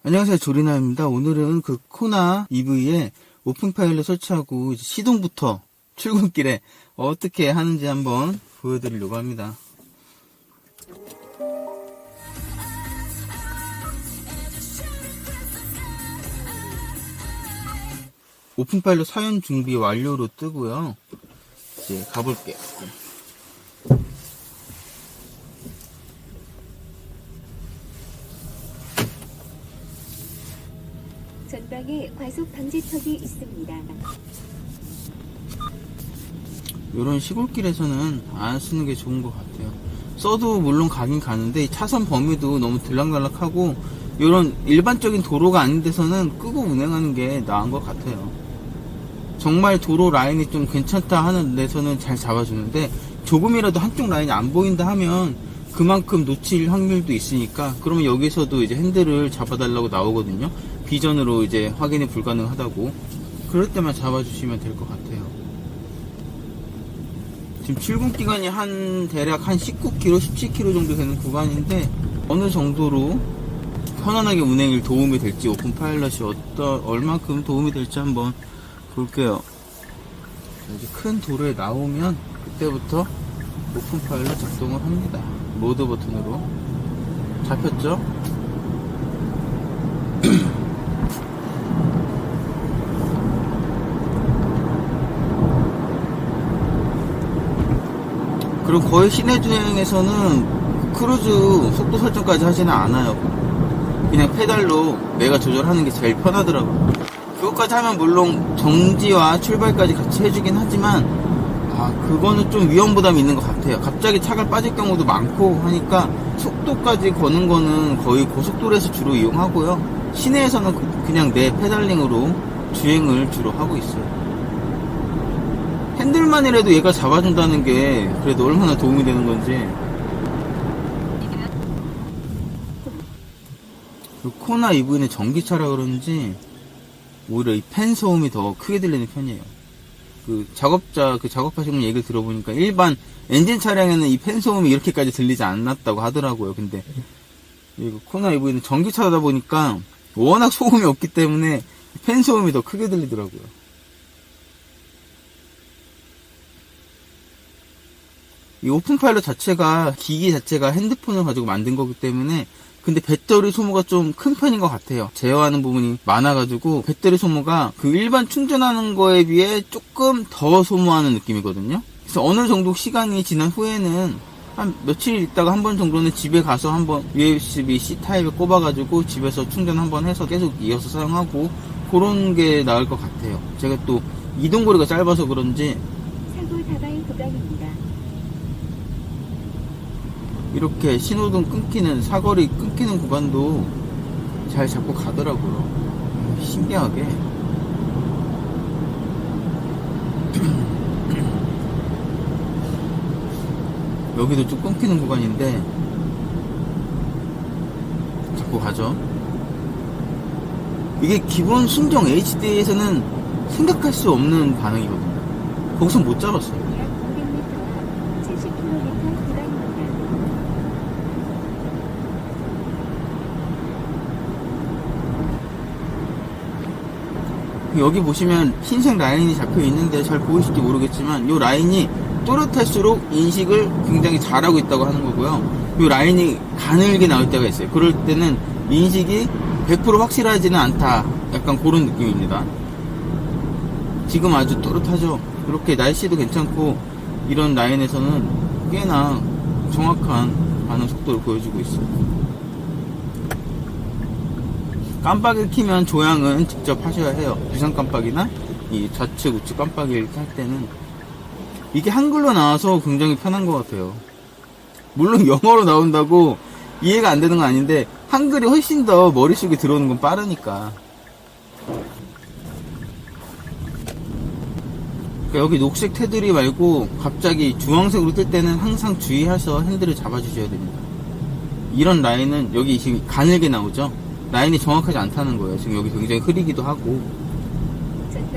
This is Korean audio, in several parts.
안녕하세요, 조리나입니다. 오늘은 그 코나 EV에 오픈 파일을 설치하고 이제 시동부터 출근길에 어떻게 하는지 한번 보여드리려고 합니다. 오픈 파일로 사용 준비 완료로 뜨고요. 이제 가볼게요. 전방에 과속 방지턱이 있습니다. 이런 시골길에서는 안 쓰는 게 좋은 것 같아요. 써도 물론 가긴 가는데 차선 범위도 너무 들락날락하고 이런 일반적인 도로가 아닌 데서는 끄고 운행하는 게 나은 것 같아요. 정말 도로 라인이 좀 괜찮다 하는 데서는 잘 잡아주는데 조금이라도 한쪽 라인이 안 보인다 하면 그만큼 놓칠 확률도 있으니까 그러면 여기서도 이제 핸들을 잡아달라고 나오거든요. 비전으로 이제 확인이 불가능하다고. 그럴 때만 잡아주시면 될 것 같아요. 지금 출근기간이 대략 한 19km, 17km 정도 되는 구간인데 어느 정도로 편안하게 운행에 도움이 될지 오픈 파일럿이 얼만큼 도움이 될지 한번 볼게요. 이제 큰 도로에 나오면 그때부터 오픈 파일럿 작동을 합니다. 모드 버튼으로 잡혔죠? 그리고 거의 시내 주행에서는 크루즈 속도 설정까지 하지는 않아요. 그냥 페달로 내가 조절하는 게 제일 편하더라고요. 그것까지 하면 물론 정지와 출발까지 같이 해주긴 하지만 그거는 좀 위험 부담이 있는 것 같아요. 갑자기 차가 빠질 경우도 많고 하니까 속도까지 거는 거는 거의 고속도로에서 주로 이용하고요. 시내에서는 그냥 내 페달링으로 주행을 주로 하고 있어요. 핸들만이라도 얘가 잡아준다는 게 그래도 얼마나 도움이 되는 건지. 코나 EV는 전기차라 그런지 오히려 이 팬 소음이 더 크게 들리는 편이에요. 작업하신 분 얘기를 들어보니까 일반 엔진 차량에는 이 팬 소음이 이렇게까지 들리지 않았다고 하더라고요. 근데 이거 코나 EV는 전기차다 보니까 워낙 소음이 없기 때문에 팬 소음이 더 크게 들리더라고요. 이 오픈 파일럿 자체가 기기 자체가 핸드폰을 가지고 만든 거기 때문에 근데 배터리 소모가 좀 큰 편인 것 같아요. 제어하는 부분이 많아가지고 배터리 소모가 그 일반 충전하는 거에 비해 조금 더 소모하는 느낌이거든요. 그래서 어느 정도 시간이 지난 후에는 한 며칠 있다가 한 번 정도는 집에 가서 한번 USB-C 타입에 꼽아가지고 집에서 충전 한번 해서 계속 이어서 사용하고 그런 게 나을 것 같아요. 제가 또 이동거리가 짧아서 그런지 사고 다발 구간입니다. 이렇게 신호등 끊기는 사거리 끊기는 구간도 잘 잡고 가더라고요. 신기하게. 여기도 좀 끊기는 구간인데 잡고 가죠. 이게 기본 순정 HD에서는 생각할 수 없는 반응이거든요. 거기서 못 잡았어요. 약 500m, 70km 구간입니다. 여기 보시면 흰색 라인이 잡혀 있는데 잘 보이실지 모르겠지만 이 라인이 또렷할수록 인식을 굉장히 잘하고 있다고 하는 거고요. 이 라인이 가늘게 나올 때가 있어요. 그럴 때는 인식이 100% 확실하지는 않다. 약간 그런 느낌입니다. 지금 아주 또렷하죠. 이렇게 날씨도 괜찮고 이런 라인에서는 꽤나 정확한 반응 속도를 보여주고 있어요. 깜빡이를 켜면 조향은 직접 하셔야 해요. 비상 깜빡이나 이 좌측 우측 깜빡이 이렇게 할 때는 이게 한글로 나와서 굉장히 편한 것 같아요. 물론 영어로 나온다고 이해가 안 되는 건 아닌데 한글이 훨씬 더 머릿속에 들어오는 건 빠르니까. 그러니까 여기 녹색 테두리 말고 갑자기 주황색으로 뜰 때는 항상 주의해서 핸들을 잡아주셔야 됩니다. 이런 라인은 여기 지금 가늘게 나오죠. 라인이 정확하지 않다는 거예요. 지금 여기 굉장히 흐리기도 하고.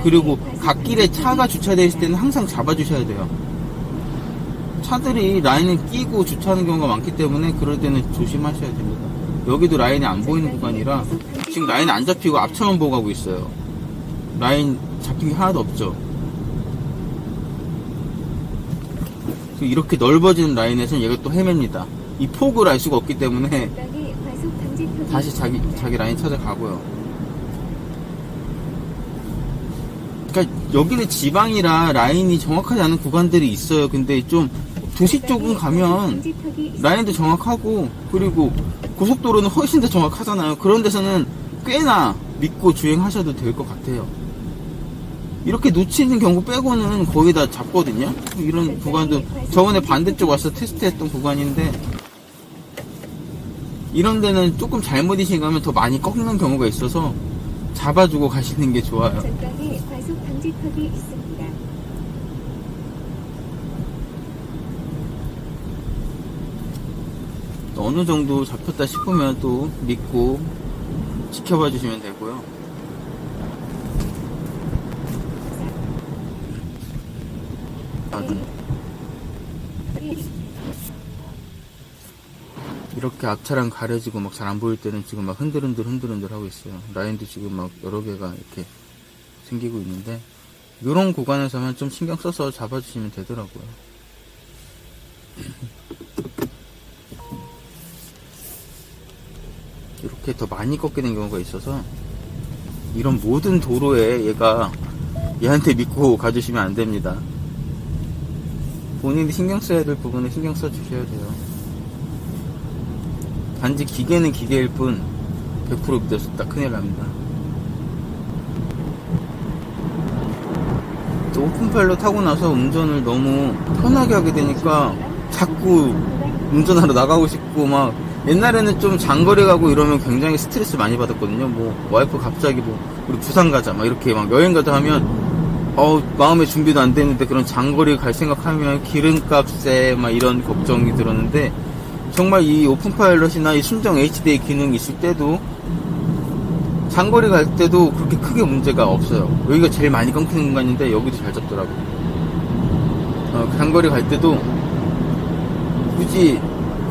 그리고 갓길에 차가 주차되어 있을 때는 항상 잡아주셔야 돼요. 차들이 라인을 끼고 주차하는 경우가 많기 때문에 그럴 때는 조심하셔야 됩니다. 여기도 라인이 안 보이는 구간이라 지금 라인 안 잡히고 앞차만 보고 가고 있어요. 라인 잡힌 게 하나도 없죠. 이렇게 넓어지는 라인에서는 얘가 또 헤맵니다. 이 폭을 알 수가 없기 때문에 전방에 과속 방지턱이 다시 자기 있습니다. 라인 찾아가고요. 그러니까 여기는 지방이라 라인이 정확하지 않은 구간들이 있어요. 근데 좀 도시 쪽은 가면 방지턱이 있습니다. 라인도 정확하고, 그리고 고속도로는 훨씬 더 정확하잖아요. 그런 데서는 꽤나 믿고 주행하셔도 될 것 같아요. 이렇게 놓치는 경우 빼고는 거의 다 잡거든요. 이런 구간도 저번에 반대쪽 와서 테스트했던 구간인데, 이런 데는 조금 잘못 가면 더 많이 꺾는 경우가 있어서 잡아주고 가시는 게 좋아요. 전방에 과속 방지턱이 있습니다. 어느 정도 잡혔다 싶으면 또 믿고 지켜봐 주시면 되고요. 이렇게 앞차랑 가려지고 막 잘 안 보일 때는 지금 막 흔들흔들 하고 있어요. 라인도 지금 막 여러 개가 이렇게 생기고 있는데, 이런 구간에서만 좀 신경 써서 잡아주시면 되더라고요. 이렇게 더 많이 꺾이는 경우가 있어서 이런 모든 도로에 얘한테 믿고 가주시면 안 됩니다. 본인이 신경 써야 될 부분에 신경 써 주셔야 돼요. 단지 기계는 기계일 뿐 100% 믿었다 큰일 납니다. 또 오픈파일럿 타고 나서 운전을 너무 편하게 하게 되니까 자꾸 운전하러 나가고 싶고, 막 옛날에는 좀 장거리 가고 이러면 굉장히 스트레스 많이 받았거든요. 뭐 와이프 갑자기 뭐 우리 부산 가자 막 이렇게 막 여행 가자 하면 마음의 준비도 안 되는데, 그런 장거리 갈 생각하면 기름값에 막 이런 걱정이 들었는데, 정말 이 오픈파일럿이나 이 순정 HD의 기능이 있을 때도 장거리 갈 때도 그렇게 크게 문제가 없어요. 여기가 제일 많이 끊기는 공간인데 여기도 잘 잡더라고요. 장거리 갈 때도 굳이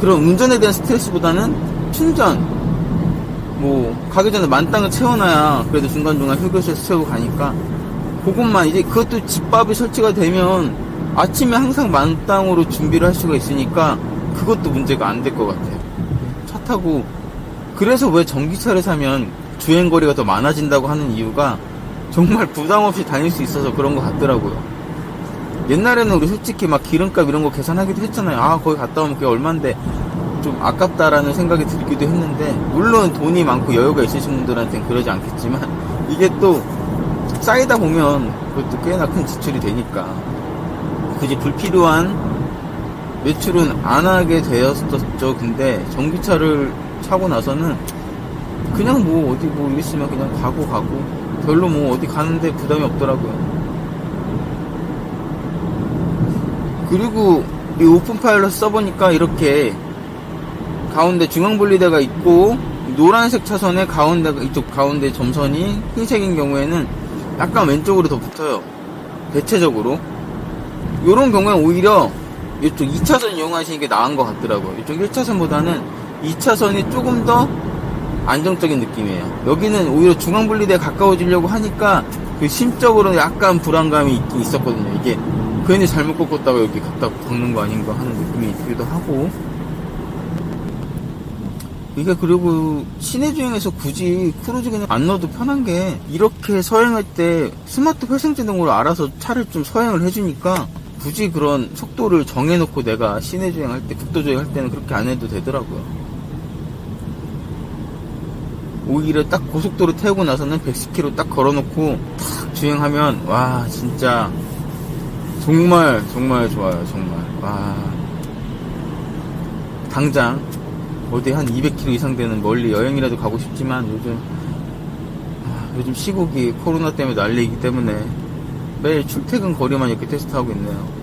그런 운전에 대한 스트레스보다는 충전, 뭐 가기 전에 만땅을 채워놔야 그래도 중간중간 휴게소에서 채우고 가니까, 그것만 이제, 그것도 집밥이 설치가 되면 아침에 항상 만땅으로 준비를 할 수가 있으니까 그것도 문제가 안 될 것 같아요. 차 타고, 그래서 왜 전기차를 사면 주행거리가 더 많아진다고 하는 이유가 정말 부담없이 다닐 수 있어서 그런 것 같더라고요. 옛날에는 우리 솔직히 막 기름값 이런 거 계산하기도 했잖아요. 거기 갔다 오면 그게 얼만데 좀 아깝다라는 생각이 들기도 했는데, 물론 돈이 많고 여유가 있으신 분들한테는 그러지 않겠지만, 이게 또 쌓이다 보면 그것도 꽤나 큰 지출이 되니까 굳이 불필요한 매출은 안 하게 되었었죠. 근데 전기차를 사고 나서는 그냥 뭐 어디 뭐 있으면 그냥 가고 별로 뭐 어디 가는데 부담이 없더라고요. 그리고 이 오픈파일럿 써보니까 이렇게 가운데 중앙분리대가 있고, 노란색 차선에 이쪽 가운데 점선이 흰색인 경우에는 약간 왼쪽으로 더 붙어요. 대체적으로. 요런 경우에 오히려 이쪽 2차선 이용하시는 게 나은 것 같더라고요. 이쪽 1차선보다는 2차선이 조금 더 안정적인 느낌이에요. 여기는 오히려 중앙분리대에 가까워지려고 하니까 그 심적으로 약간 불안감이 있긴 있었거든요. 이게 괜히 잘못 꺾었다가 여기 갖다 박는 거 아닌가 하는 느낌이 있기도 하고, 이게 그리고 시내 주행에서 굳이 크루즈 그냥 안 넣어도 편한 게, 이렇게 서행할 때 스마트 회생제동으로 알아서 차를 좀 서행을 해주니까 굳이 그런 속도를 정해놓고 내가 시내 주행할 때, 국도 주행할 때는 그렇게 안 해도 되더라고요. 오히려 딱 고속도로 태우고 나서는 110km 딱 걸어놓고 탁 주행하면, 와 진짜 정말 좋아요. 정말. 와, 당장 어디 한 200km 이상 되는 멀리 여행이라도 가고 싶지만, 요즘 시국이 코로나 때문에 난리이기 때문에 매일 출퇴근 거리만 이렇게 테스트하고 있네요.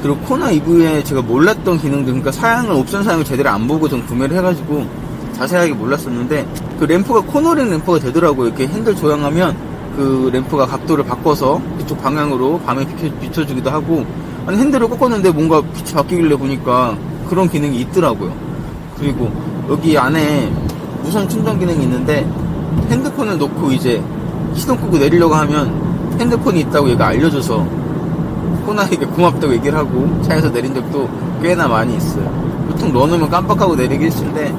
그리고 코나 EV에 제가 몰랐던 기능들, 그러니까 옵션 사양을 제대로 안 보고 전 구매를 해가지고 자세하게 몰랐었는데, 그 램프가 코너링 램프가 되더라고요. 이렇게 핸들 조향하면 그 램프가 각도를 바꿔서 이쪽 방향으로 밤에 비춰주기도 하고, 아니 핸들을 꺾었는데 뭔가 빛이 바뀌길래 보니까 그런 기능이 있더라고요. 그리고 여기 안에 무선 충전 기능이 있는데 핸드폰을 놓고 이제 시동 끄고 내리려고 하면 핸드폰이 있다고 얘가 알려줘서 코나에게 고맙다고 얘기를 하고 차에서 내린 적도 꽤나 많이 있어요. 보통 넣어놓으면 깜빡하고 내리기 일쑤인데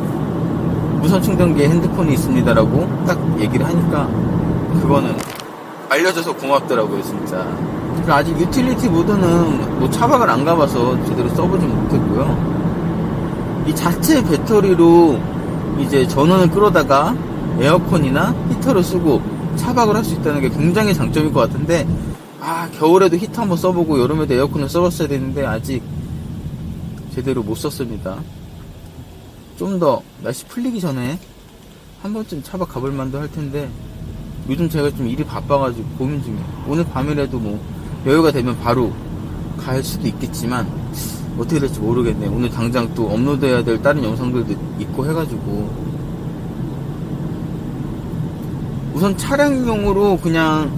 무선 충전기에 핸드폰이 있습니다라고 딱 얘기를 하니까 그거는 알려줘서 고맙더라고요, 진짜. 그러니까 아직 유틸리티 모드는 뭐 차박을 안 가봐서 제대로 써보진 못했고요. 이 자체 배터리로 이제 전원을 끌어다가 에어컨이나 히터를 쓰고 차박을 할 수 있다는 게 굉장히 장점일 것 같은데, 겨울에도 히터 한번 써보고 여름에도 에어컨을 써봤어야 되는데 아직 제대로 못 썼습니다. 좀 더 날씨 풀리기 전에 한 번쯤 차박 가볼 만도 할 텐데 요즘 제가 좀 일이 바빠가지고 고민 중이에요. 오늘 밤이라도 뭐 여유가 되면 바로 갈 수도 있겠지만 어떻게 될지 모르겠네. 오늘 당장 또 업로드해야 될 다른 영상들도 있고 해가지고 우선 차량용으로 그냥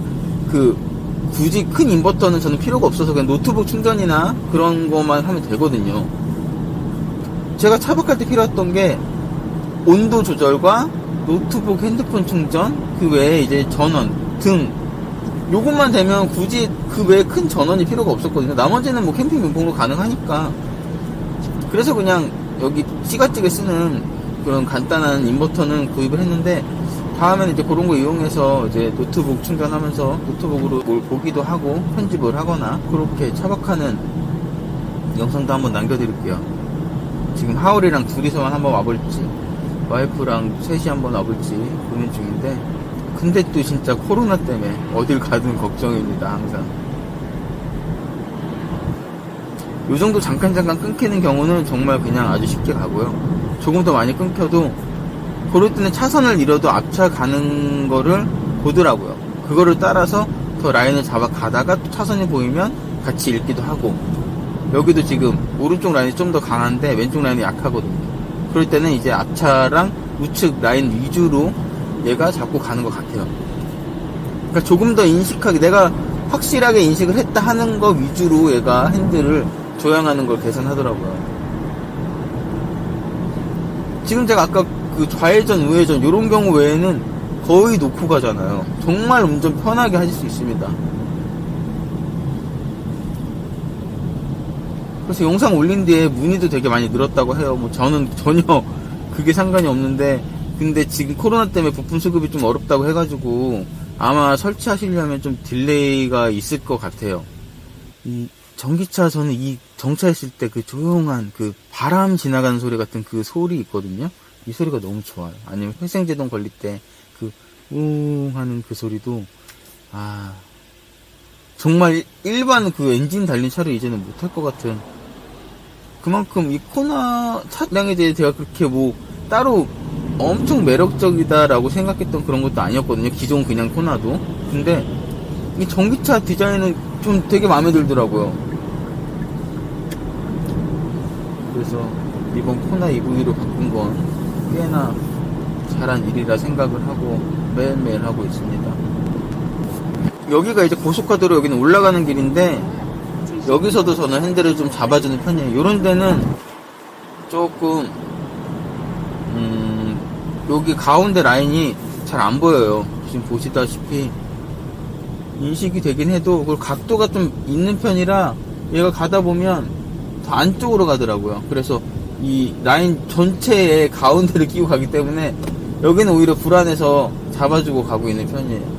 굳이 큰 인버터는 저는 필요가 없어서 그냥 노트북 충전이나 그런 것만 하면 되거든요. 제가 차박할 때 필요했던 게 온도 조절과 노트북 핸드폰 충전, 그 외에 이제 전원 등 요것만 되면 굳이 그 외에 큰 전원이 필요가 없었거든요. 나머지는 뭐 캠핑 용품으로 가능하니까. 그래서 그냥 여기 찌가찌게 쓰는 그런 간단한 인버터는 구입을 했는데 다음에는 이제 그런 거 이용해서 이제 노트북 충전하면서 노트북으로 뭘 보기도 하고 편집을 하거나 그렇게 차박하는 영상도 한번 남겨드릴게요. 지금 하울이랑 둘이서만 한번 와볼지 와이프랑 셋이 한번 와볼지 고민 중인데, 근데 또 진짜 코로나 때문에 어딜 가든 걱정입니다. 항상 요 정도 잠깐 끊기는 경우는 정말 그냥 아주 쉽게 가고요. 조금 더 많이 끊겨도 그럴 때는 차선을 잃어도 앞차 가는 거를 보더라고요. 그거를 따라서 더 라인을 잡아 가다가 또 차선이 보이면 같이 읽기도 하고, 여기도 지금 오른쪽 라인이 좀 더 강한데 왼쪽 라인이 약하거든요. 그럴 때는 이제 앞차랑 우측 라인 위주로 얘가 잡고 가는 것 같아요. 그러니까 조금 더 인식하게, 내가 확실하게 인식을 했다 하는 거 위주로 얘가 핸들을 조향하는 걸 계산하더라고요. 지금 제가 아까 그 좌회전, 우회전 이런 경우 외에는 거의 놓고 가잖아요. 정말 운전 편하게 하실 수 있습니다. 그래서 영상 올린 뒤에 문의도 되게 많이 늘었다고 해요. 뭐 저는 전혀 그게 상관이 없는데, 근데 지금 코로나 때문에 부품 수급이 좀 어렵다고 해가지고 아마 설치하시려면 좀 딜레이가 있을 것 같아요. 이 전기차, 저는 이 정차했을 때 그 조용한 그 바람 지나가는 소리 같은 그 소리 있거든요. 이 소리가 너무 좋아요. 아니면 회생제동 걸릴 때 그 웅 하는 그 소리도 정말 일반 그 엔진 달린 차를 이제는 못할 것 같은, 그만큼 이 코나 차량에 대해 제가 그렇게 뭐 따로 엄청 매력적이다라고 생각했던 그런 것도 아니었거든요. 기존 그냥 코나도. 근데 이 전기차 디자인은 좀 되게 마음에 들더라고요. 그래서 이번 코나 EV로 바꾼 건 꽤나 잘한 일이라 생각을 하고 매일매일 하고 있습니다. 여기가 이제 고속화도로 여기는 올라가는 길인데 여기서도 저는 핸들을 좀 잡아주는 편이에요. 요런 데는 조금 여기 가운데 라인이 잘 안 보여요. 지금 보시다시피 인식이 되긴 해도 그 각도가 좀 있는 편이라 얘가 가다 보면 더 안쪽으로 가더라고요. 그래서 이 라인 전체에 가운데를 끼고 가기 때문에 여기는 오히려 불안해서 잡아주고 가고 있는 편이에요.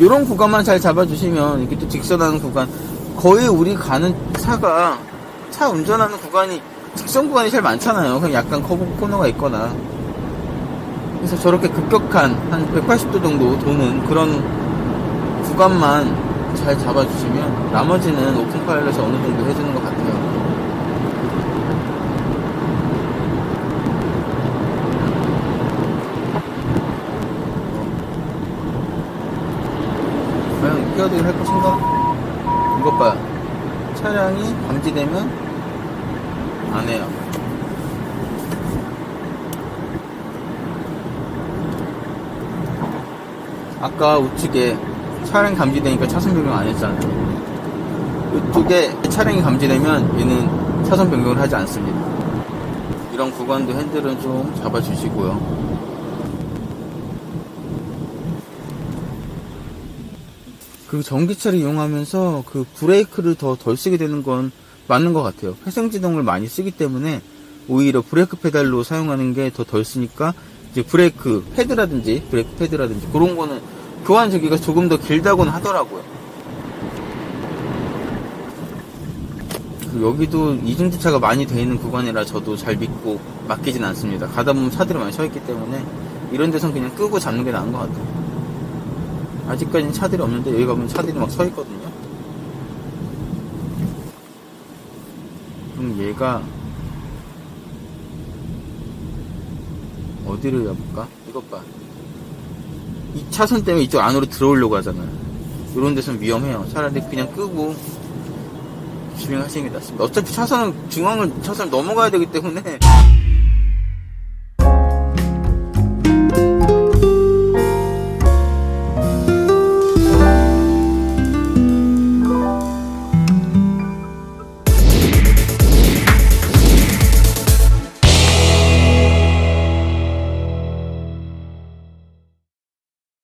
이런 구간만 잘 잡아주시면, 이렇게 또 직선하는 구간, 거의 우리 가는 차 운전하는 구간이 직선 구간이 제일 많잖아요. 그냥 약간 코너가 있거나. 그래서 저렇게 급격한 한 180도 정도 도는 그런 구간만 잘 잡아주시면 나머지는 오픈 파일럿이 어느 정도 해주는 것 같아요. 과연 끼어들기 할 것인가? 이것 봐요. 차량이 감지되면 안 해요. 아까 우측에 차량 감지되니까 차선 변경 안 했잖아요. 이쪽에 차량이 감지되면 얘는 차선 변경을 하지 않습니다. 이런 구간도 핸들은 좀 잡아주시고요. 그 전기차를 이용하면서 그 브레이크를 더 덜 쓰게 되는 건 맞는 것 같아요. 회생지동을 많이 쓰기 때문에 오히려 브레이크 페달로 사용하는 게 더 덜 쓰니까 이제 브레이크 패드라든지 그런 거는 교환 주기가 조금 더 길다고는 하더라고요. 여기도 이중주차가 많이 돼 있는 구간이라 저도 잘 믿고 맡기진 않습니다. 가다 보면 차들이 많이 서 있기 때문에 이런 데선 그냥 끄고 잡는 게 나은 것 같아요. 아직까지는 차들이 없는데 여기 가면 차들이 막 서 있거든요. 그럼 얘가 어디로 가볼까? 이것 봐. 이 차선 때문에 이쪽 안으로 들어오려고 하잖아요. 이런 데선 위험해요. 차라리 그냥 끄고 주행하시는 게 낫습니다. 어차피 차선은 차선을 넘어가야 되기 때문에